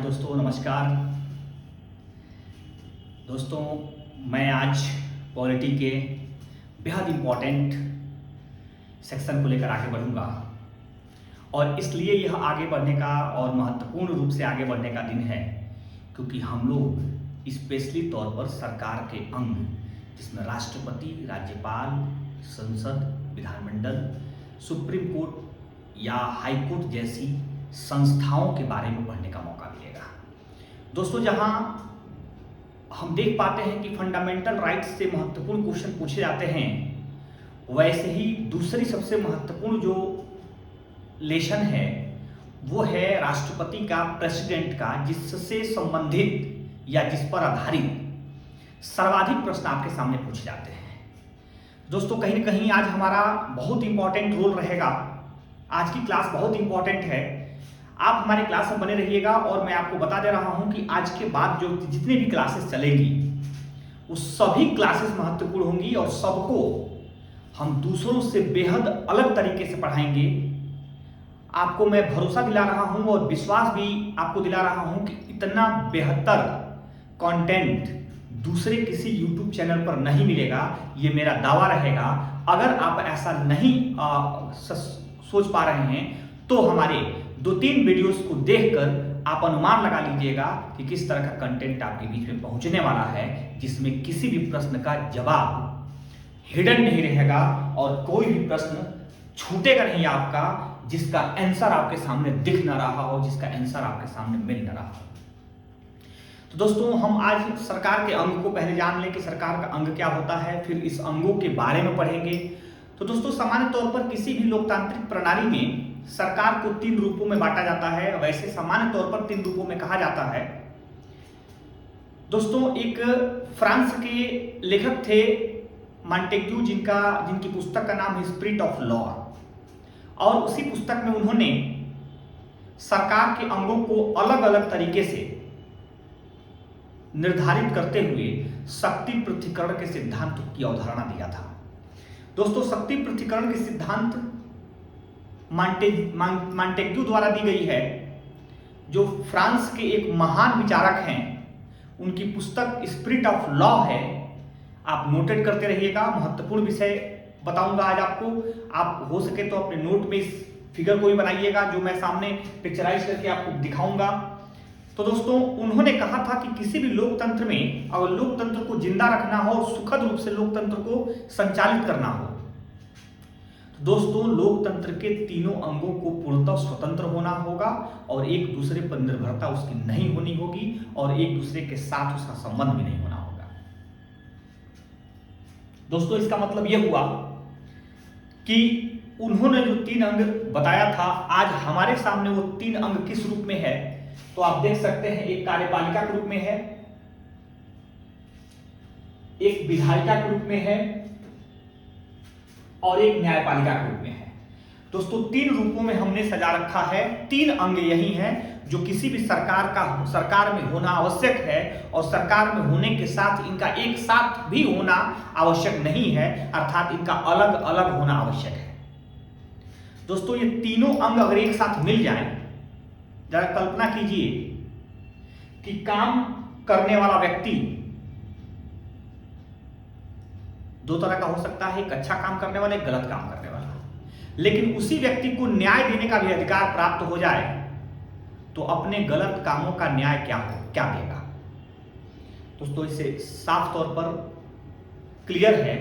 दोस्तों, नमस्कार। दोस्तों, मैं आज पॉलिटी के बेहद इम्पॉर्टेंट सेक्शन को लेकर आगे बढ़ूंगा और इसलिए यह आगे बढ़ने का और महत्वपूर्ण रूप से आगे बढ़ने का दिन है क्योंकि हम लोग स्पेशली तौर पर सरकार के अंग जिसमें राष्ट्रपति, राज्यपाल, संसद, विधानमंडल, सुप्रीम कोर्ट या हाई कोर्ट जैसी संस्थाओं के बारे में पढ़ने का मौका मिलेगा। दोस्तों, जहां हम देख पाते हैं कि फंडामेंटल राइट्स से महत्वपूर्ण क्वेश्चन पूछे जाते हैं, वैसे ही दूसरी सबसे महत्वपूर्ण जो लेसन है वो है राष्ट्रपति का, प्रेसिडेंट का, जिससे संबंधित या जिस पर आधारित सर्वाधिक प्रश्न आपके सामने पूछे जाते हैं। दोस्तों, कहीं ना कहीं आज हमारा बहुत इंपॉर्टेंट रोल रहेगा। आज की क्लास बहुत इंपॉर्टेंट है। आप हमारी क्लास में बने रहिएगा और मैं आपको बता दे रहा हूं कि आज के बाद जो जितनी भी क्लासेस चलेंगी वो सभी क्लासेस महत्वपूर्ण होंगी और सबको हम दूसरों से बेहद अलग तरीके से पढ़ाएंगे। आपको मैं भरोसा दिला रहा हूं और विश्वास भी आपको दिला रहा हूं कि इतना बेहतर कंटेंट दूसरे किसी YouTube चैनल पर नहीं मिलेगा, ये मेरा दावा रहेगा। अगर आप ऐसा नहीं सोच पा रहे हैं तो हमारे 2-3 वीडियोस को देखकर आप अनुमान लगा लीजिएगा कि किस तरह का कंटेंट आपके बीच में पहुंचने वाला है, जिसमें किसी भी प्रश्न का जवाब हिडन नहीं रहेगा और कोई भी प्रश्न छूटेगा नहीं आपका, जिसका आंसर आपके सामने दिख ना रहा हो, जिसका आंसर आपके सामने मिल ना रहा हो। तो दोस्तों, हम आज सरकार के अंग को पहले जान लें कि सरकार का अंग क्या होता है, फिर इस अंगों के बारे में पढ़ेंगे। तो दोस्तों, सामान्य तौर पर किसी भी लोकतांत्रिक प्रणाली में सरकार को 3 रूपों में बांटा जाता है। वैसे सामान्य तौर पर 3 रूपों में कहा जाता है। दोस्तों, एक फ्रांस के लेखक थे मॉन्टेग्यू, जिनकी पुस्तक का नाम है स्पिरिट ऑफ लॉ, और उसी पुस्तक में उन्होंने सरकार के अंगों को अलग अलग तरीके से निर्धारित करते हुए शक्ति पृथक्करण के सिद्धांत की अवधारणा दिया था। दोस्तों, शक्ति पृथक्करण के सिद्धांत मॉन्टेग्यू द्वारा दी गई है, जो फ्रांस के एक महान विचारक हैं। उनकी पुस्तक स्पिरिट ऑफ लॉ है। आप नोटेट करते रहिएगा, महत्वपूर्ण विषय बताऊंगा आज आपको। आप हो सके तो अपने नोट में इस फिगर को भी बनाइएगा जो मैं सामने पिक्चराइज करके आपको दिखाऊंगा। तो दोस्तों, उन्होंने कहा था कि किसी भी लोकतंत्र में अगर लोकतंत्र को जिंदा रखना हो और सुखद रूप से लोकतंत्र को संचालित करना हो, तो दोस्तों लोकतंत्र के तीनों अंगों को पूर्णतः स्वतंत्र होना होगा और एक दूसरे पर निर्भरता उसकी नहीं होनी होगी और एक दूसरे के साथ उसका संबंध भी नहीं होना होगा। दोस्तों, इसका मतलब यह हुआ कि उन्होंने जो 3 अंग बताया था, आज हमारे सामने वो 3 अंग किस रूप में है तो आप देख सकते हैं। एक कार्यपालिका के रूप में है, एक विधायिका के रूप में है और एक न्यायपालिका के रूप में है। दोस्तों, 3 रूपों में हमने सजा रखा है। 3 अंग यही हैं जो किसी भी सरकार में होना आवश्यक है और सरकार में होने के साथ इनका एक साथ भी होना आवश्यक नहीं है, अर्थात इनका अलग अलग होना आवश्यक है। दोस्तों, ये तीनों अंग अगर एक साथ मिल जाएं, जरा कल्पना कीजिए कि काम करने वाला व्यक्ति 2 तरह का हो सकता है, एक अच्छा काम करने वाला, एक गलत काम करने वाला। लेकिन उसी व्यक्ति को न्याय देने का भी अधिकार प्राप्त हो जाए तो अपने गलत कामों का न्याय क्या देगा। दोस्तों, इससे साफ तौर पर क्लियर है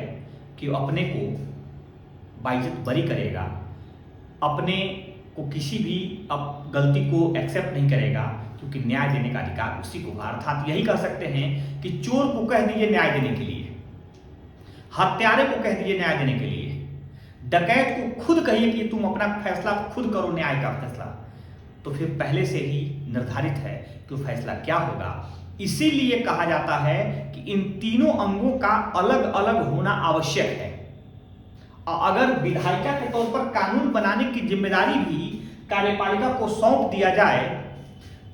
कि वो अपने को बाइज्जत बरी करेगा, अपने को किसी भी गलती को एक्सेप्ट नहीं करेगा, क्योंकि न्याय देने का अधिकार उसी को। अर्थात यही कह सकते हैं कि चोर को कह दीजिए न्याय देने के लिए, हत्यारे को कह दीजिए न्याय देने के लिए, डकैत को खुद कहिए कि तुम अपना फैसला खुद करो, न्याय का फैसला, तो फिर पहले से ही निर्धारित है कि वो फैसला क्या होगा। इसीलिए कहा जाता है कि इन तीनों अंगों का अलग अलग होना आवश्यक है। अगर विधायिका के तौर पर कानून बनाने की जिम्मेदारी भी कार्यपालिका को सौंप दिया जाए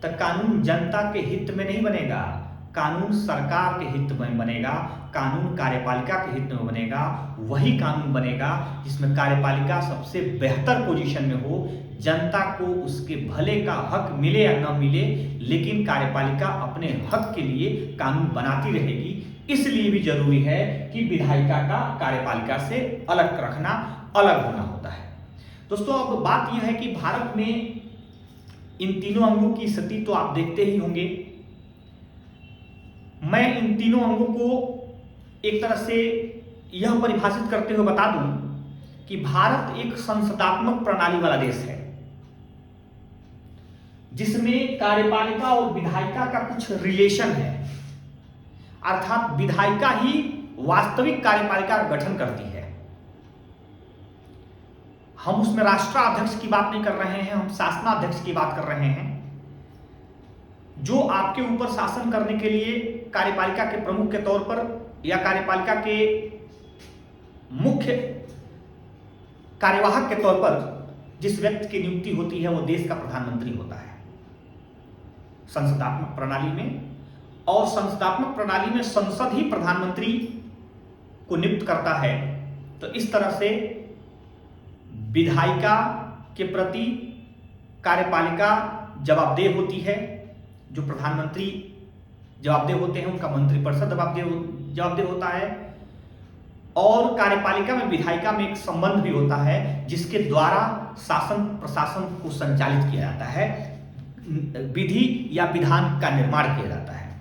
तो कानून जनता के हित में नहीं बनेगा, कानून सरकार के हित में बनेगा, कानून कार्यपालिका के हित में बनेगा, वही कानून बनेगा जिसमें कार्यपालिका सबसे बेहतर पोजीशन में हो, जनता को उसके भले का हक मिले या न मिले, लेकिन कार्यपालिका अपने हक के लिए कानून बनाती रहेगी। इसलिए भी जरूरी है कि विधायिका का कार्यपालिका से अलग रखना, अलग होना होता है। दोस्तों अब बात यह है कि भारत में इन तीनों अंगों की स्थिति तो आप देखते ही होंगे। मैं इन तीनों अंगों को एक तरह से यह परिभाषित करते हुए बता दूं कि भारत एक संसदात्मक प्रणाली वाला देश है, जिसमें कार्यपालिका और विधायिका का कुछ रिलेशन है, अर्थात विधायिका ही वास्तविक कार्यपालिका का गठन करती है। हम उसमें राष्ट्राध्यक्ष की बात नहीं कर रहे हैं, हम शासनाध्यक्ष की बात कर रहे हैं, जो आपके ऊपर शासन करने के लिए कार्यपालिका के प्रमुख के तौर पर या कार्यपालिका के मुख्य कार्यवाहक के तौर पर जिस व्यक्ति की नियुक्ति होती है वो देश का प्रधानमंत्री होता है संसदात्मक प्रणाली में। और संसदात्मक प्रणाली में संसद ही प्रधानमंत्री को नियुक्त करता है। तो इस तरह से विधायिका के प्रति कार्यपालिका जवाबदेह होती है, जो प्रधानमंत्री जवाबदेह होते हैं उनका मंत्रिपरिषद जवाबदेह होता है, और कार्यपालिका में विधायिका में एक संबंध भी होता है जिसके द्वारा शासन प्रशासन को संचालित किया जाता है, विधि या विधान का निर्माण किया जाता है।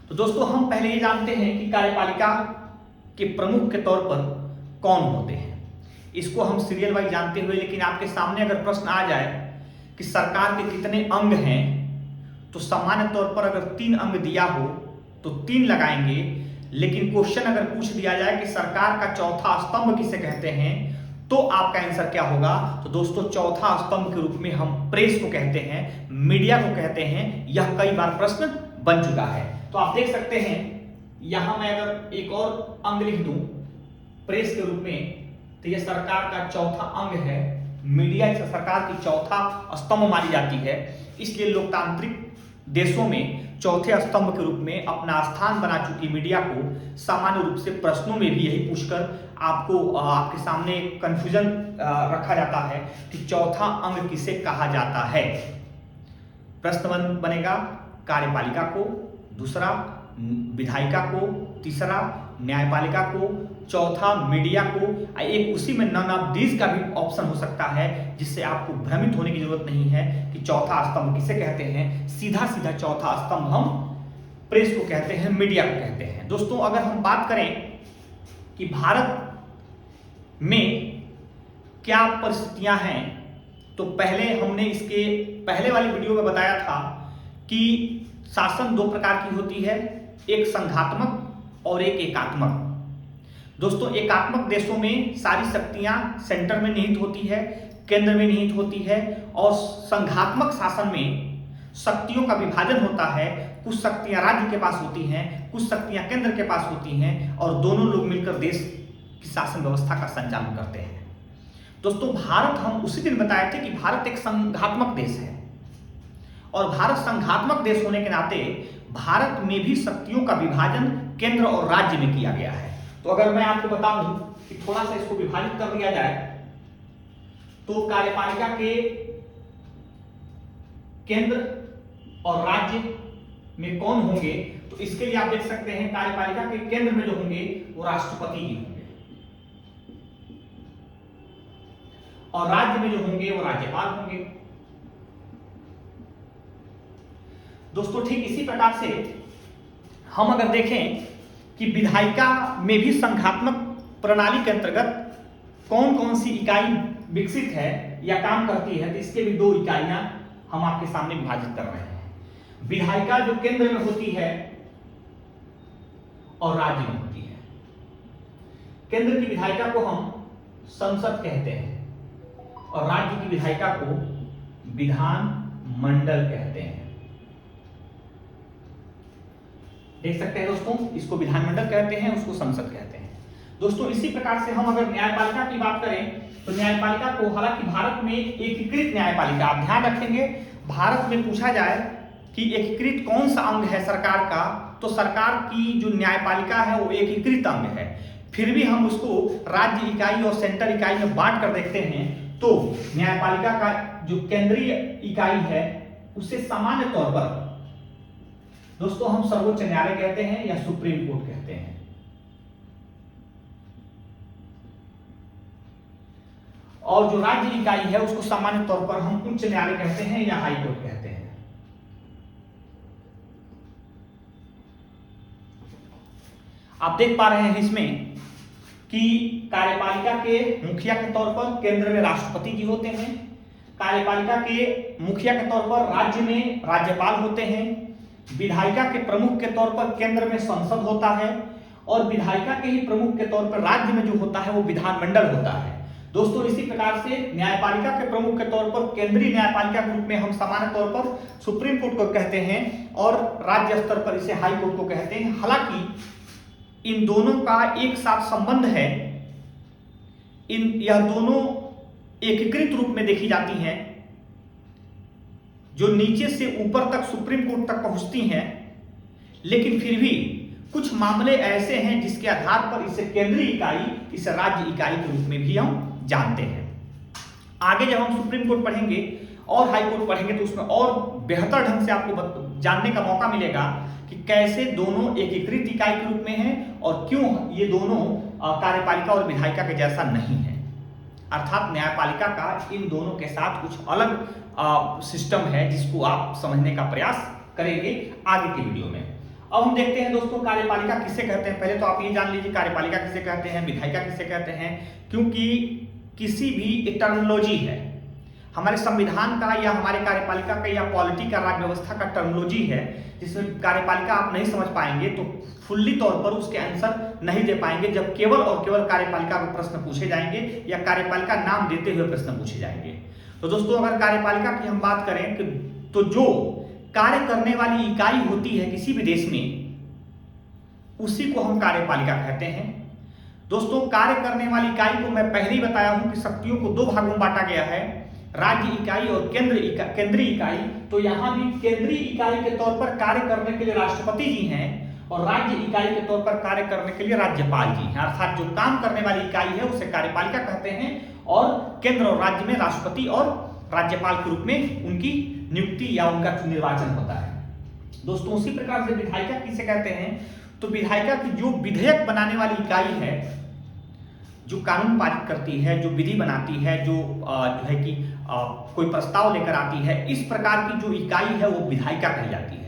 तो दोस्तों हम पहले ये जानते हैं कि कार्यपालिका के प्रमुख के तौर पर कौन होते हैं, इसको हम सीरियल वाइज जानते हुए, लेकिन आपके सामने अगर प्रश्न आ जाए कि सरकार के कितने अंग हैं, तो सामान्य तौर पर अगर 3 अंग दिया हो तो 3 लगाएंगे, लेकिन क्वेश्चन अगर पूछ दिया जाए कि सरकार का चौथा स्तंभ किसे कहते हैं, तो आपका आंसर क्या होगा? तो दोस्तों चौथा स्तंभ के रूप में हम प्रेस को कहते हैं, मीडिया को कहते हैं। यह कई बार प्रश्न बन चुका है। तो आप देख सकते हैं यहां मैं अगर एक और अंग लिख दूं प्रेस के रूप में, तो यह सरकार का चौथा अंग है। मीडिया सरकार की चौथा स्तंभ मानी जाती है, इसलिए लोकतांत्रिक देशों में चौथे स्तंभ के रूप में अपना स्थान बना चुकी मीडिया को सामान्य रूप से प्रश्नों में भी यही पूछकर आपको आपके सामने कंफ्यूजन रखा जाता है कि चौथा अंग किसे कहा जाता है। प्रश्न बनेगा कार्यपालिका को, दूसरा विधायिका को, तीसरा न्यायपालिका को, चौथा मीडिया को। एक उसी में नन ऑफ दीज का भी ऑप्शन हो सकता है, जिससे आपको भ्रमित होने की जरूरत नहीं है कि चौथा स्तंभ किसे कहते हैं। सीधा सीधा चौथा स्तंभ हम प्रेस को कहते हैं, मीडिया को कहते हैं। दोस्तों अगर हम बात करें कि भारत में क्या परिस्थितियां हैं, तो पहले हमने इसके पहले वाली वीडियो में बताया था कि शासन 2 प्रकार की होती है, एक संघात्मक और एक एकात्मक। दोस्तों एकात्मक देशों में सारी शक्तियां सेंटर में निहित होती है, केंद्र में निहित होती है, और संघात्मक शासन में शक्तियों का विभाजन होता है। कुछ शक्तियां राज्य के पास होती हैं, कुछ शक्तियां केंद्र के पास होती हैं, और दोनों लोग मिलकर देश की शासन व्यवस्था का संचालन करते हैं। दोस्तों भारत, हम उसी दिन बताए थे कि भारत एक संघात्मक देश है, और भारत संघात्मक देश होने के नाते भारत में भी शक्तियों का विभाजन केंद्र और राज्य में किया गया है। तो अगर मैं आपको बताऊं कि थोड़ा सा इसको विभाजित कर दिया जाए, तो कार्यपालिका के केंद्र और राज्य में कौन होंगे, तो इसके लिए आप देख सकते हैं कार्यपालिका के केंद्र में जो होंगे वो राष्ट्रपति ही होंगे, और राज्य में जो होंगे वो राज्यपाल होंगे। दोस्तों ठीक इसी प्रकार से हम अगर देखें कि विधायिका में भी संघात्मक प्रणाली के अंतर्गत कौन कौन सी इकाई विकसित है या काम करती है, तो इसके भी 2 इकाइयां हम आपके सामने विभाजित कर रहे हैं। विधायिका जो केंद्र में होती है और राज्य में होती है। केंद्र की विधायिका को हम संसद कहते हैं, और राज्य की विधायिका को विधान मंडल कहते हैं। देख सकते हैं दोस्तों, इसको विधानमंडल कहते हैं, उसको संसद कहते हैं। दोस्तों इसी प्रकार से हम अगर न्यायपालिका की बात करें, तो न्यायपालिका को, हालांकि भारत में एकीकृत न्यायपालिका, आप ध्यान रखेंगे भारत में पूछा जाए कि एकीकृत कौन सा अंग है सरकार का, तो सरकार की जो न्यायपालिका है वो एकीकृत अंग है। फिर भी हम उसको राज्य इकाई और सेंटर इकाई में बांट कर देखते हैं तो न्यायपालिका का जो केंद्रीय इकाई है उसे सामान्य तौर पर दोस्तों हम सर्वोच्च न्यायालय कहते हैं या सुप्रीम कोर्ट कहते हैं, और जो राज्य इकाई है उसको सामान्य तौर पर हम उच्च न्यायालय कहते हैं या हाई कोर्ट कहते हैं। आप देख पा रहे हैं इसमें कि कार्यपालिका के मुखिया के तौर पर केंद्र में राष्ट्रपति जी होते हैं, कार्यपालिका के मुखिया के तौर पर राज्य में राज्यपाल होते हैं, विधायिका के प्रमुख के तौर पर केंद्र में संसद होता है, और विधायिका के ही प्रमुख के तौर पर राज्य में जो होता है वो विधानमंडल होता है। दोस्तों इसी प्रकार से न्यायपालिका के प्रमुख के तौर पर केंद्रीय न्यायपालिका के रूप में हम सामान्य तौर पर सुप्रीम कोर्ट को कहते हैं और राज्य स्तर पर इसे हाई कोर्ट को कहते हैं। हालांकि इन दोनों का एक साथ संबंध है, यह दोनों एकीकृत रूप में देखी जाती हैं, जो नीचे से ऊपर तक सुप्रीम कोर्ट तक पहुंचती हैं, लेकिन फिर भी कुछ मामले ऐसे हैं जिसके आधार पर इसे केंद्रीय इकाई, इसे राज्य इकाई के रूप में भी हम जानते हैं। आगे जब हम सुप्रीम कोर्ट पढ़ेंगे और हाई कोर्ट पढ़ेंगे तो उसमें और बेहतर ढंग से आपको जानने का मौका मिलेगा कि कैसे दोनों एकीकृत इकाई के रूप में हैं और क्यों ये दोनों कार्यपालिका और विधायिका के जैसा नहीं है। अर्थात न्यायपालिका का इन दोनों के साथ कुछ अलग सिस्टम है जिसको आप समझने का प्रयास करेंगे आगे की वीडियो में। अब हम देखते हैं दोस्तों कार्यपालिका किसे कहते हैं। पहले तो आप ये जान लीजिए कार्यपालिका किसे कहते हैं, विधायिका किसे कहते हैं, क्योंकि किसी भी टर्मिनोलॉजी है हमारे संविधान का या हमारे कार्यपालिका का या पॉलिटी का राज्य व्यवस्था का टर्मिनोलॉजी है जिसमें कार्यपालिका आप नहीं समझ पाएंगे तो फुल्ली तौर पर उसके आंसर नहीं दे पाएंगे जब केवल और केवल कार्यपालिका को प्रश्न पूछे जाएंगे या कार्यपालिका नाम देते हुए प्रश्न पूछे जाएंगे। तो दोस्तों अगर कार्यपालिका की हम बात करें तो जो कार्य करने वाली इकाई होती है किसी भी देश में उसी को हम कार्यपालिका कहते हैं। दोस्तों कार्य करने वाली इकाई को मैं पहले ही बताया हूं कि शक्तियों को दो भागों में बांटा गया है, राज्य इकाई और केंद्रीय इकाई। तो यहां भी केंद्रीय इकाई के तौर पर कार्य करने के लिए राष्ट्रपति जी हैं और राज्य इकाई के तौर पर कार्य करने के लिए राज्यपाल जी हैं। अर्थात जो काम करने वाली इकाई है उसे कार्यपालिका कहते हैं और केंद्र और राज्य में राष्ट्रपति और राज्यपाल के रूप में उनकी नियुक्ति या उनका निर्वाचन होता है। दोस्तों उसी प्रकार से विधायिका किसे कहते हैं, तो विधायिका की जो विधेयक बनाने वाली इकाई है, जो कानून पारित करती है, जो विधि बनाती है, जो है कि कोई प्रस्ताव लेकर आती है, इस प्रकार की जो इकाई है वो विधायिका कही जाती है।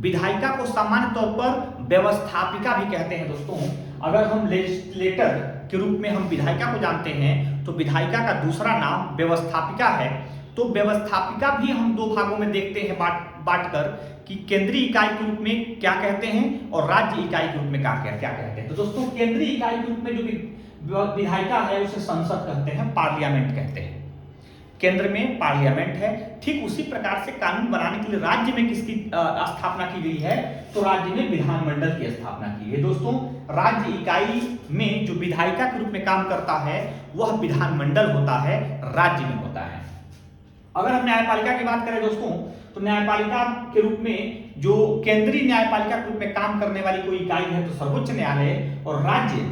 विधायिका को सामान्य तौर पर व्यवस्थापिका भी कहते हैं। दोस्तों अगर हम लेजिस्लेटर के रूप में हम विधायिका को जानते हैं तो विधायिका का दूसरा नाम व्यवस्थापिका है। तो व्यवस्थापिका भी हम दो भागों में देखते हैं बांट कर कि केंद्रीय इकाई के रूप में क्या कहते हैं और राज्य इकाई के रूप में क्या कहते हैं। तो दोस्तों केंद्रीय इकाई के रूप में जो विधायिका है उसे संसद कहते हैं, पार्लियामेंट कहते हैं। केंद्र में पार्लियामेंट है। ठीक उसी प्रकार से कानून बनाने के लिए राज्य में किसकी स्थापना की गई है, तो राज्य में विधानमंडल की स्थापना की गई। दोस्तों राज्य इकाई में जो विधायिका के रूप में काम करता है वह विधानमंडल होता है, राज्य में होता है। अगर हम न्यायपालिका की बात करें दोस्तों तो न्यायपालिका के रूप में जो केंद्रीय न्यायपालिका के रूप में काम करने वाली कोई इकाई है तो सर्वोच्च न्यायालय, और राज्य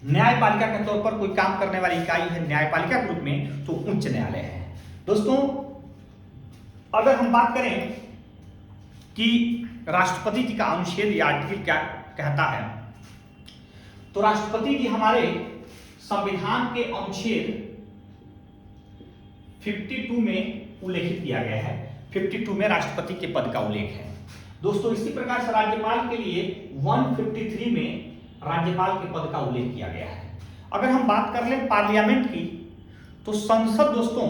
न्यायपालिका के तौर पर कोई काम करने वाली इकाई है न्यायपालिका के रूप में तो उच्च न्यायालय है। दोस्तों अगर हम बात करें कि राष्ट्रपति जी का अनुच्छेद या आर्टिकल क्या कहता है, तो राष्ट्रपति जी हमारे संविधान के अनुच्छेद 52 में उल्लेखित किया गया है। 52 में राष्ट्रपति के पद का उल्लेख है। दोस्तों इसी प्रकार से राज्यपाल के लिए 153 में राज्यपाल के पद का उल्लेख किया गया है। अगर हम बात कर लें पार्लियामेंट की तो संसद दोस्तों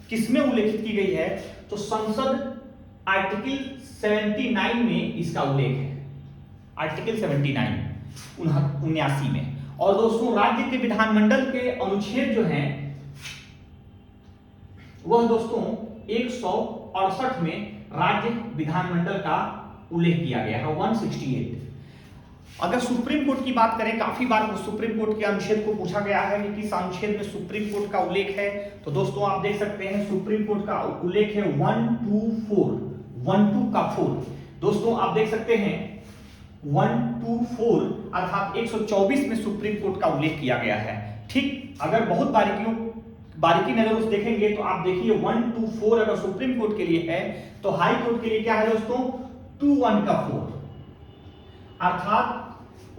किसमें उल्लेखित की गई है, तो संसद आर्टिकल 79 में इसका उल्लेख है, आर्टिकल 79 में। और दोस्तों राज्य के विधानमंडल के अनुच्छेद जो हैं वह दोस्तों 168 में राज्य विधानमंडल का उल्लेख किया गया है, 168। अगर सुप्रीम कोर्ट की बात करें, काफी बार सुप्रीम कोर्ट के अनुच्छेद को पूछा गया है कि किस अनुच्छेद में सुप्रीम कोर्ट का उल्लेख है, तो दोस्तों आप देख सकते हैं सुप्रीम कोर्ट का उल्लेख है 124 1 2 का 4। दोस्तों आप देख सकते हैं 1 2 4 अर्थात 124 में सुप्रीम कोर्ट का उल्लेख किया गया है। ठीक, अगर बहुत बारीकी नजर से देखेंगे तो आप देखिए 1 2 4 अगर सुप्रीम कोर्ट के लिए है तो हाई कोर्ट के लिए क्या है दोस्तों, 2 1 का 4, अर्थात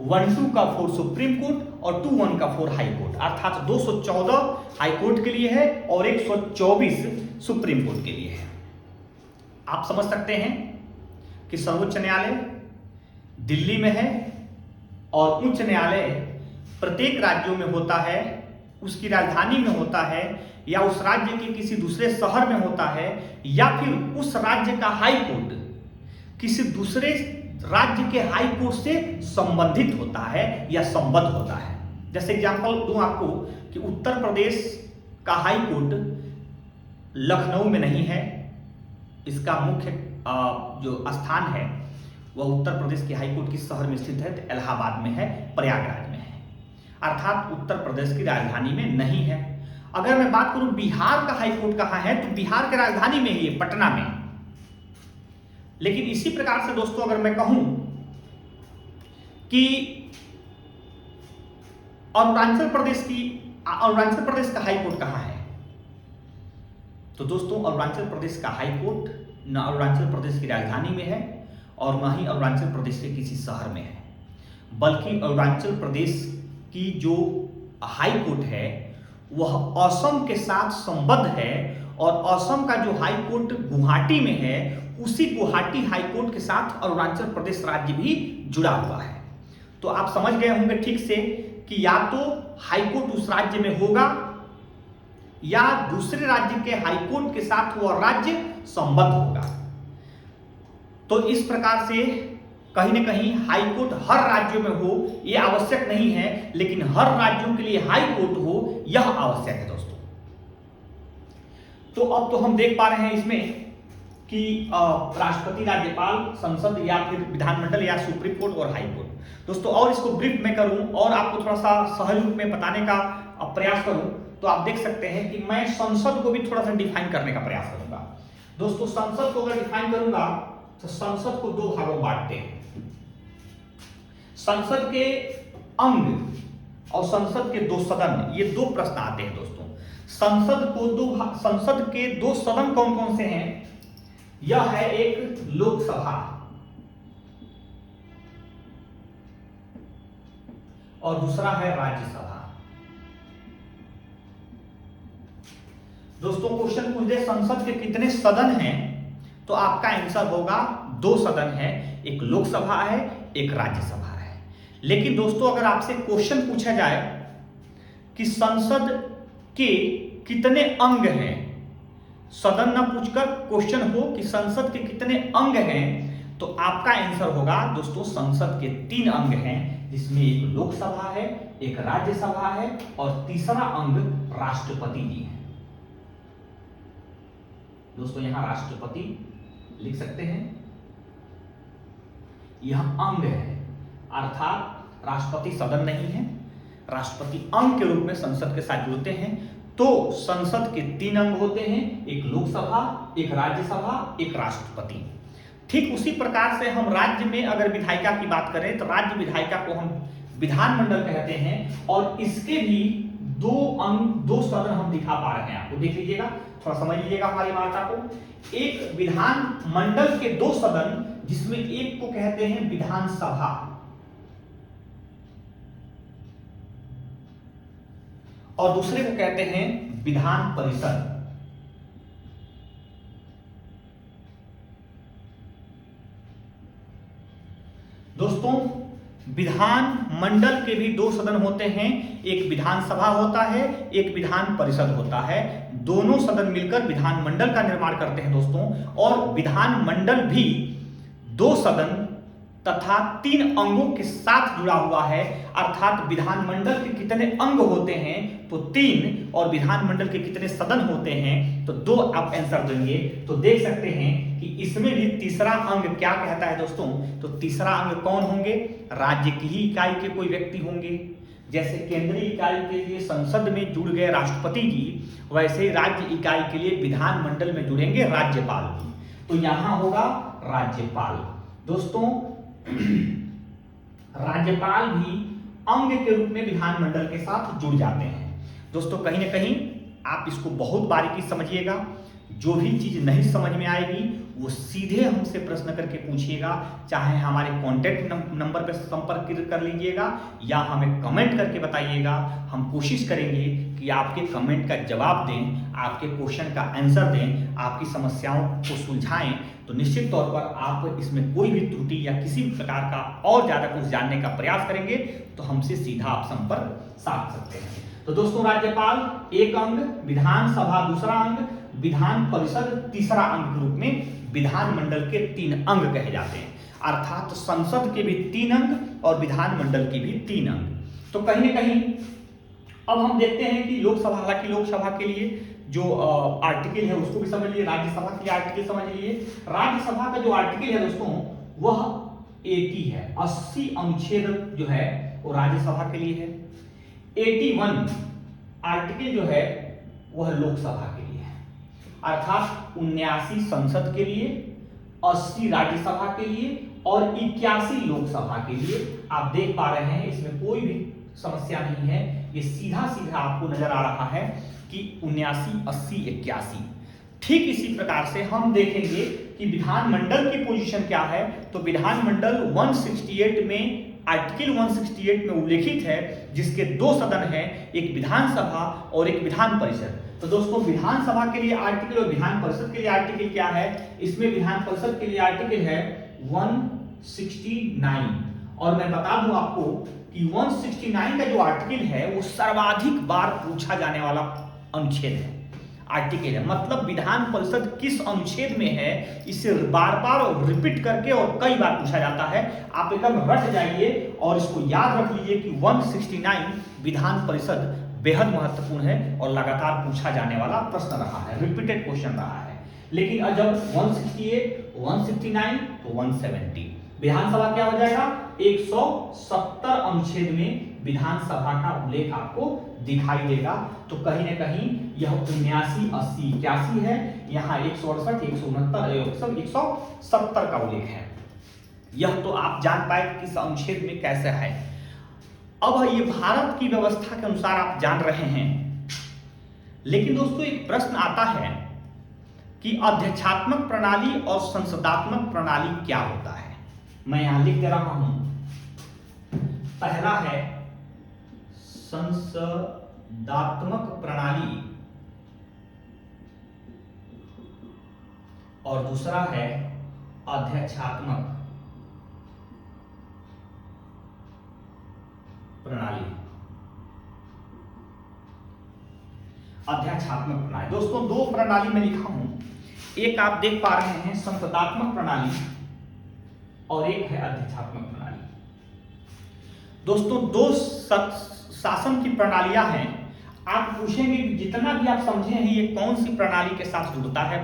1 2 का 4 सुप्रीम कोर्ट और 2 1 का 4 हाई कोर्ट, अर्थात 214 हाई कोर्ट के लिए है और 124 सुप्रीम कोर्ट के लिए है। आप समझ सकते हैं कि सर्वोच्च न्यायालय दिल्ली में है और उच्च न्यायालय प्रत्येक राज्यों में होता है, उसकी राजधानी में होता है या उस राज्य के किसी दूसरे शहर में होता है या फिर उस राज्य का हाई कोर्ट किसी दूसरे राज्य के हाई कोर्ट से संबंधित होता है या संबद्ध होता है। जैसे एग्जांपल दूं आपको कि उत्तर प्रदेश का हाई कोर्ट लखनऊ में नहीं है, इसका मुख्य जो स्थान है वह उत्तर प्रदेश के हाई कोर्ट किस शहर में स्थित है, तो इलाहाबाद में है, प्रयागराज में है, अर्थात उत्तर प्रदेश की राजधानी में नहीं है। अगर मैं बात करूं बिहार का हाई कोर्ट कहां है, तो बिहार की राजधानी में ही है, पटना में। लेकिन इसी प्रकार से दोस्तों अगर मैं कहूं कि अरुणाचल प्रदेश का हाई कोर्ट कहां है, तो दोस्तों अरुणाचल प्रदेश का हाई कोर्ट न अरुणाचल प्रदेश की राजधानी में है और न ही अरुणाचल प्रदेश के किसी शहर में है, बल्कि अरुणाचल प्रदेश की जो हाई कोर्ट है वह असम के साथ संबद्ध है और असम का जो हाई कोर्ट गुवाहाटी में है उसी गुवाहाटी हाई कोर्ट के साथ अरुणाचल प्रदेश राज्य भी जुड़ा हुआ है। तो आप समझ गए होंगे ठीक से कि या तो हाई कोर्ट उस राज्य में होगा या दूसरे राज्य के हाई कोर्ट के साथ वह राज्य संबद्ध होगा। तो इस प्रकार से कहीं न कहीं हाई कोर्ट हर राज्यों में हो यह आवश्यक नहीं है, लेकिन हर राज्यों के लिए हाई कोर्ट हो यह आवश्यक है दोस्तों। तो अब तो हम देख पा रहे हैं इसमें कि राष्ट्रपति, राज्यपाल, संसद या फिर विधानमंडल या सुप्रीम कोर्ट और हाई कोर्ट। दोस्तों और इसको ब्रीफ में करूं और आपको थोड़ा सा सहज रूप में बताने का प्रयास करूं तो आप देख सकते हैं कि मैं संसद को भी थोड़ा सा डिफाइन करने का प्रयास करूंगा। दोस्तों संसद को अगर डिफाइन करूंगा तो संसद को दो भागों में बांटते हैं, संसद के अंग और संसद के दो सदन। ये दो प्रश्न आते हैं दोस्तों। संसद के दो सदन कौन कौन से हैं? यह है एक लोकसभा और दूसरा है राज्यसभा। दोस्तों क्वेश्चन पूछ दे संसद के कितने सदन हैं, तो आपका आंसर होगा दो सदन है, एक लोकसभा है एक राज्यसभा है। लेकिन दोस्तों अगर आपसे क्वेश्चन पूछा जाए कि संसद के कितने अंग हैं, सदन न पूछकर क्वेश्चन हो कि संसद के कितने अंग हैं, तो आपका आंसर होगा दोस्तों संसद के 3 अंग हैं, जिसमें एक लोकसभा है, एक राज्यसभा है और तीसरा अंग राष्ट्रपति जी है। दोस्तों यहां राष्ट्रपति लिख सकते हैं, यह अंग है, अर्थात राष्ट्रपति सदन नहीं है, राष्ट्रपति अंग के रूप में संसद के साथ जुड़ते हैं। तो संसद के 3 अंग होते हैं, एक लोकसभा, एक राज्यसभा, एक राष्ट्रपति। ठीक उसी प्रकार से हम राज्य में अगर विधायिका की बात करें तो राज्य विधायिका को हम विधानमंडल कहते हैं और इसके भी 2 अंग, 2 सदन हम दिखा पा रहे हैं। आपको देख लीजिएगा, थोड़ा समझ लीजिएगा हमारी वार्ता को। एक विधानमंडल के 2 सदन, जिसमें एक को कहते हैं विधानसभा और दूसरे को कहते हैं विधान परिषद। दोस्तों विधानमंडल के भी 2 सदन होते हैं, एक विधानसभा होता है, एक विधान परिषद होता है। दोनों सदन मिलकर विधानमंडल का निर्माण करते हैं दोस्तों। और विधानमंडल भी 2 सदन तथा 3 अंगों के साथ जुड़ा हुआ है, अर्थात विधानमंडल के कितने अंग होते हैं तो 3 और विधानमंडल के कितने सदन होते हैं तो 2 आप आंसर देंगे। तो देख सकते हैं कि इसमें भी तीसरा अंग क्या कहता है दोस्तों, तो तीसरा अंग कौन होंगे? राज्य की ही इकाई के कोई व्यक्ति होंगे। जैसे केंद्रीय इकाई के लिए संसद में जुड़ गए राष्ट्रपति जी, वैसे राज्य इकाई के लिए विधानमंडल में जुड़ेंगे राज्यपाल जी। तो यहां होगा राज्यपाल। दोस्तों राज्यपाल भी अंग के रूप में विधानमंडल के साथ जुड़ जाते हैं। दोस्तों कहीं ना कहीं आप इसको बहुत बारीकी समझिएगा, जो भी चीज नहीं समझ में आएगी वो सीधे हमसे प्रश्न करके पूछिएगा, चाहे हमारे कॉन्टैक्ट नंबर पर संपर्क कर लीजिएगा या हमें कमेंट करके बताइएगा। हम कोशिश करेंगे कि आपके कमेंट का जवाब दें, आपके क्वेश्चन का आंसर दें, आपकी समस्याओं को सुलझाएं। तो निश्चित तौर पर आप इसमें कोई भी त्रुटि या किसी भी प्रकार का और ज़्यादा कुछ जानने का प्रयास करेंगे तो हमसे सीधा आप संपर्क साध सकते हैं। तो दोस्तों राज्यपाल एक अंग, विधानसभा दूसरा अंग, विधान परिषद तीसरा अंग के रूप में विधानमंडल के 3 अंग कहे जाते हैं। अर्थात संसद के भी 3 अंग और विधानमंडल के भी 3 अंग। तो कहीं ना कहीं अब हम देखते हैं कि लोकसभा, हालांकि लोकसभा के लिए जो आर्टिकल है उसको भी समझ लिए, राज्यसभा के लिए आर्टिकल समझ लिए। राज्यसभा का जो आर्टिकल है दोस्तों वह 80 है, 80 अनुच्छेद जो है वो राज्यसभा के लिए है। 81 आर्टिकल जो है वह लोकसभा के लिए है। अर्थात 79 संसद के लिए, 80 राज्यसभा के लिए और 81 लोकसभा के लिए। आप देख पा रहे हैं इसमें कोई भी समस्या नहीं है, ये सीधा सीधा आपको नजर आ रहा है कि 79, 80, 81। ठीक इसी प्रकार से हम देखेंगे कि विधानमंडल की पोजीशन क्या है। तो विधानमंडल 168 में, आर्टिकल 168 में उल्लेखित है, जिसके 2 सदन हैं, एक विधानसभा और एक विधान परिषद। तो दोस्तों विधानसभा के लिए आर्टिकल और विधान परिषद के लिए आर्टिकल क्या है? इसमें विधान परिषद के लिए आर्टिकल है 169। और मैं बता दूं आपको कि 169 का जो आर्टिकल है वो सर्वाधिक बार पूछा जाने वाला अनुच्छेद है, आर्टिकल है। मतलब विधान परिषद किस अनुच्छेद में है इसे बार बार रिपीट करके और कई बार पूछा जाता है। आप एकदम रट जाइए और इसको याद रख लीजिए कि 169 विधान परिषद बेहद महत्वपूर्ण है और लगातार पूछा जाने वाला प्रश्न रहा है, रिपीटेड क्वेश्चन रहा है। लेकिन जब 168, 169 तो 170 विधानसभा क्या हो जाएगा? 170 अनुच्छेद में विधानसभा का उल्लेख आपको दिखाई देगा। तो कहीं ना कहीं यह 79, 80, 81 है, यहाँ 168, 169, 170 का उल्लेख है। यह तो आप जान पाए किस अनुच्छेद में कैसे है। अब ये भारत की व्यवस्था के अनुसार आप जान रहे हैं। लेकिन दोस्तों एक प्रश्न आता है कि अध्यक्षात्मक प्रणाली और संसदात्मक प्रणाली क्या होता है? मैं यहां लिख दे रहा हूं। पहला है संसदात्मक प्रणाली और दूसरा है अध्यक्षात्मक प्रणाली। अध्यक्षात्मक प्रणाली दोस्तों 2 प्रणाली में लिखा हूं। एक आप देख पा रहे हैं संसदात्मक प्रणाली और एक है अध्यक्षात्मक प्रणाली। दोस्तों 2 शासन की प्रणालियां हैं। आप पूछेंगे जितना भी आप समझे हैं ये कौन सी प्रणाली के साथ जुड़ता है,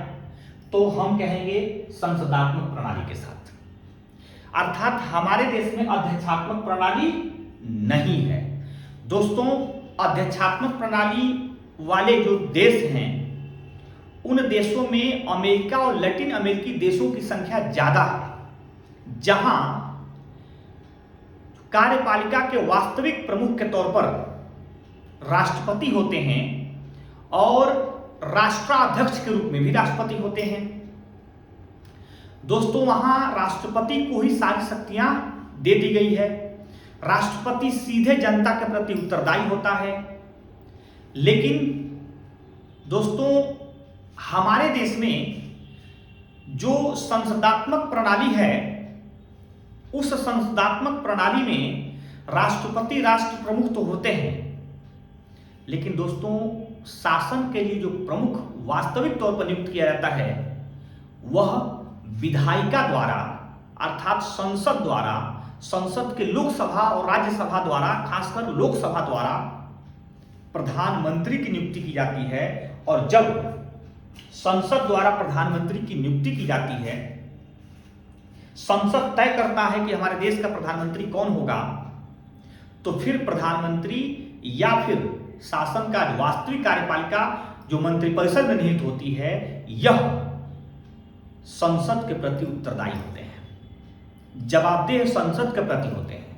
तो हम कहेंगे संसदात्मक प्रणाली के साथ। अर्थात हमारे देश में अध्यक्षात्मक प्रणाली नहीं है। दोस्तों अध्यक्षात्मक प्रणाली वाले जो देश हैं उन देशों में अमेरिका और लैटिन अमेरिकी देशों की संख्या ज्यादा है, जहां कार्यपालिका के वास्तविक प्रमुख के तौर पर राष्ट्रपति होते हैं और राष्ट्राध्यक्ष के रूप में भी राष्ट्रपति होते हैं। दोस्तों वहां राष्ट्रपति को ही सारी शक्तियां दे दी गई है। राष्ट्रपति सीधे जनता के प्रति उत्तरदायी होता है। लेकिन दोस्तों हमारे देश में जो संसदात्मक प्रणाली है उस संसदात्मक प्रणाली में राष्ट्रपति राष्ट्र प्रमुख तो होते हैं, लेकिन दोस्तों शासन के लिए जो प्रमुख वास्तविक तौर पर नियुक्त किया जाता है वह विधायिका द्वारा अर्थात संसद द्वारा, संसद के लोकसभा और राज्यसभा द्वारा, खासकर लोकसभा द्वारा प्रधानमंत्री की नियुक्ति की जाती है। और जब संसद द्वारा प्रधानमंत्री की नियुक्ति की जाती है, संसद तय करता है कि हमारे देश का प्रधानमंत्री कौन होगा, तो फिर प्रधानमंत्री या फिर शासन का वास्तविक कार्यपालिका जो मंत्रिपरिषद में निहित होती है, यह संसद के प्रति उत्तरदायी होते हैं, जवाबदेह संसद के प्रति होते हैं।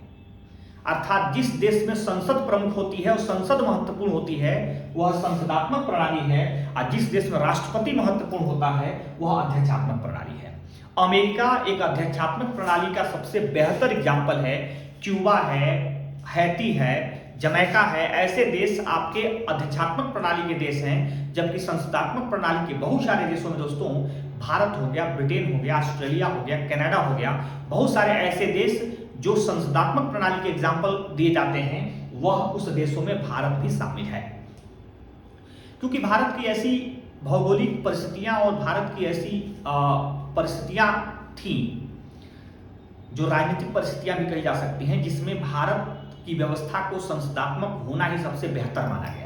अर्थात जिस देश में संसद प्रमुख होती है और संसद महत्वपूर्ण होती है वह संसदात्मक प्रणाली है, और जिस देश में राष्ट्रपति महत्वपूर्ण होता है वह अध्यक्षात्मक प्रणाली है। अमेरिका एक अध्यक्षात्मक प्रणाली का सबसे बेहतर एग्जाम्पल है। क्यूबा है, हैती है, जमैका है, ऐसे देश आपके अध्यक्षात्मक प्रणाली के देश हैं, जबकि संसदात्मक प्रणाली के बहुत सारे देशों में दोस्तों भारत हो गया, ब्रिटेन हो गया, ऑस्ट्रेलिया हो गया, कनाडा हो गया, बहुत सारे ऐसे देश जो संसदात्मक प्रणाली के एग्जाम्पल दिए जाते हैं, वह उस देशों में भारत भी शामिल है। क्योंकि भारत की ऐसी भौगोलिक परिस्थितियां और भारत की ऐसी परिस्थितियां थी, जो राजनीतिक परिस्थितियां भी कही जा सकती हैं, जिसमें भारत की व्यवस्था को संसदात्मक होना ही सबसे बेहतर माना गया।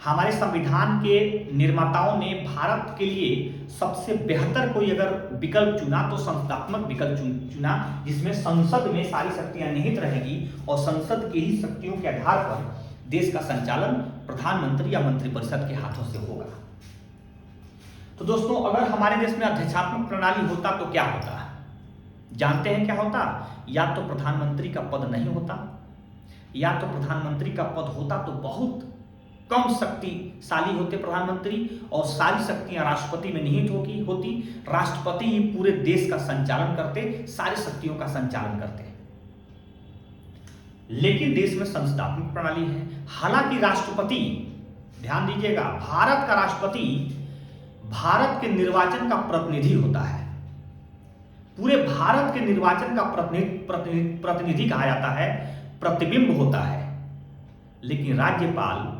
हमारे संविधान के निर्माताओं ने भारत के लिए सबसे बेहतर कोई अगर विकल्प चुना तो संसदात्मक विकल्प चुना, जिसमें संसद में सारी शक्तियां निहित रहेगी और संसद की ही शक्तियों के आधार पर देश का संचालन प्रधानमंत्री या मंत्रिपरिषद के हाथों से होगा। तो दोस्तों, अगर हमारे देश में अध्यक्षात्मक प्रणाली होता तो क्या होता? जानते हैं क्या होता? या तो प्रधानमंत्री का पद नहीं होता, या तो प्रधानमंत्री का पद होता तो बहुत कम शक्तिशाली होते प्रधानमंत्री, और सारी शक्तियां राष्ट्रपति में निहित होती। राष्ट्रपति ही पूरे देश का संचालन करते, सारी शक्तियों का संचालन करते। लेकिन देश में संसदात्मक प्रणाली है। हालांकि राष्ट्रपति, ध्यान दीजिएगा, भारत का राष्ट्रपति भारत के निर्वाचन का प्रतिनिधि होता है, पूरे भारत के निर्वाचन का प्रतिनिधि कहा जाता है, प्रतिबिंब होता है। लेकिन राज्यपाल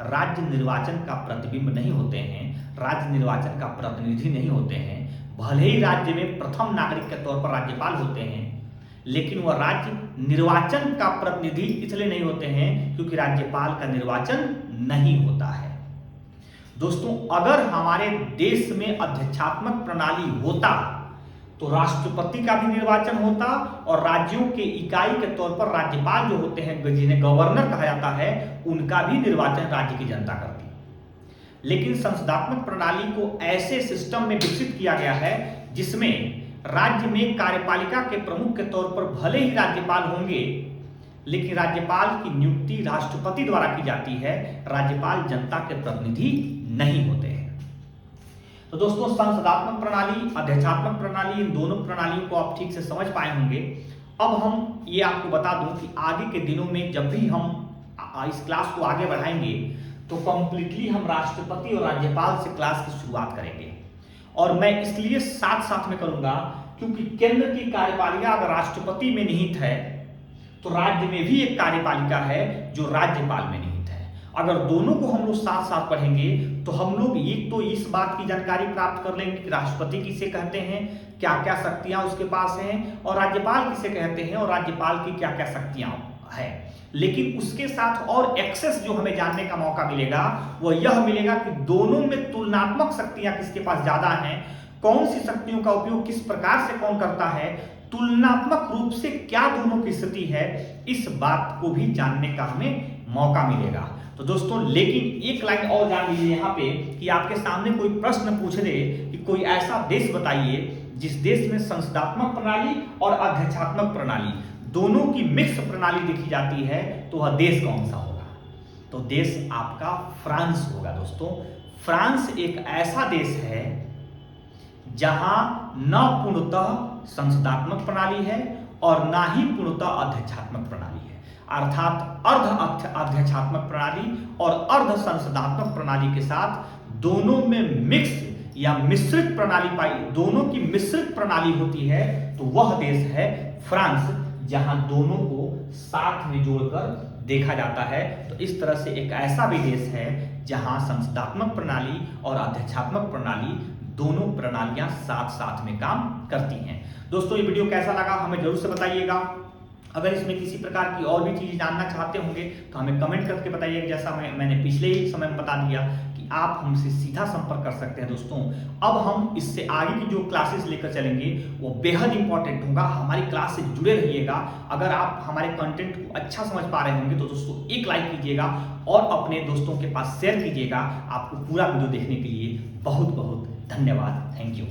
राज्य निर्वाचन का प्रतिबिंब नहीं होते हैं, राज्य निर्वाचन का प्रतिनिधि नहीं होते हैं। भले ही राज्य में प्रथम नागरिक के तौर पर राज्यपाल होते हैं, लेकिन वह राज्य निर्वाचन का प्रतिनिधि इसलिए नहीं होते हैं क्योंकि राज्यपाल का निर्वाचन नहीं होता है। दोस्तों, अगर हमारे देश में अध्यक्षात्मक प्रणाली होता तो राष्ट्रपति का भी निर्वाचन होता और राज्यों के इकाई के तौर पर राज्यपाल जो होते हैं, जिन्हें गवर्नर कहा जाता है, उनका भी निर्वाचन राज्य की जनता करती। लेकिन संसदात्मक प्रणाली को ऐसे सिस्टम में विकसित किया गया है जिसमें राज्य में कार्यपालिका के प्रमुख के तौर पर भले ही राज्यपाल होंगे, लेकिन राज्यपाल की नियुक्ति राष्ट्रपति द्वारा की जाती है। राज्यपाल जनता के प्रतिनिधि नहीं होते हैं। तो दोस्तों, संसदात्मक प्रणाली, अध्यक्षात्मक प्रणाली, इन दोनों प्रणालियों को आप ठीक से समझ पाए होंगे। अब हम ये आपको बता दूं कि आगे के दिनों में जब भी हम इस क्लास को आगे बढ़ाएंगे तो कंप्लीटली हम राष्ट्रपति और राज्यपाल से क्लास की शुरुआत करेंगे। और मैं इसलिए साथ साथ में करूंगा क्योंकि केंद्र की कार्यपालिका अगर राष्ट्रपति में निहित है तो राज्य में भी एक कार्यपालिका है जो राज्यपाल में निहित है। अगर दोनों को हम लोग साथ साथ पढ़ेंगे तो हम लोग एक तो इस बात की जानकारी प्राप्त कर लेंगे कि राष्ट्रपति किसे कहते हैं, क्या क्या शक्तियां उसके पास हैं, और राज्यपाल किसे कहते हैं और राज्यपाल की क्या क्या शक्तियां हैं। लेकिन उसके साथ और एक्सेस जो हमें जानने का मौका मिलेगा वो यह मिलेगा कि दोनों में तुलनात्मक शक्तियां किसके पास ज्यादा हैं, कौन सी शक्तियों का उपयोग किस प्रकार से कौन करता है, तुलनात्मक रूप से क्या दोनों की स्थिति है, इस बात को भी जानने का हमें मौका मिलेगा। तो दोस्तों, लेकिन एक लाइन और जान लीजिए यहाँ पे कि आपके सामने कोई प्रश्न पूछ दे कि कोई ऐसा देश बताइए जिस देश में संसदात्मक प्रणाली और अध्यक्षात्मक प्रणाली दोनों की मिक्स प्रणाली देखी जाती है, तो वह देश कौन सा होगा? तो देश आपका फ्रांस होगा। दोस्तों, फ्रांस एक ऐसा देश है जहां न पूर्णतः संसदात्मक प्रणाली है और ना ही पूर्णतः अध्यक्षात्मक प्रणाली है, अर्थात अर्ध अध्यक्षात्मक प्रणाली और अर्ध संसदात्मक प्रणाली के साथ दोनों में मिक्स या मिश्रित प्रणाली पाई, दोनों की मिश्रित प्रणाली होती है, तो वह देश है फ्रांस, जहां दोनों को साथ में जोड़कर देखा जाता है। तो इस तरह से एक ऐसा भी देश है जहां संसदात्मक प्रणाली और अध्यक्षात्मक प्रणाली दोनों प्रणालियां साथ साथ में काम करती हैं। दोस्तों, ये वीडियो कैसा लगा हमें जरूर से बताइएगा। अगर इसमें किसी प्रकार की और भी चीज़ जानना चाहते होंगे तो हमें कमेंट करके बताइए। जैसा मैंने पिछले ही समय में बता दिया कि आप हमसे सीधा संपर्क कर सकते हैं। दोस्तों, अब हम इससे आगे की जो क्लासेस लेकर चलेंगे वो बेहद इंपॉर्टेंट होगा। हमारी क्लास से जुड़े रहिएगा। अगर आप हमारे कंटेंट को अच्छा समझ पा रहे होंगे तो दोस्तों एक लाइक कीजिएगा और अपने दोस्तों के पास शेयर कीजिएगा। आपको पूरा वीडियो देखने के लिए बहुत बहुत धन्यवाद। Thank you.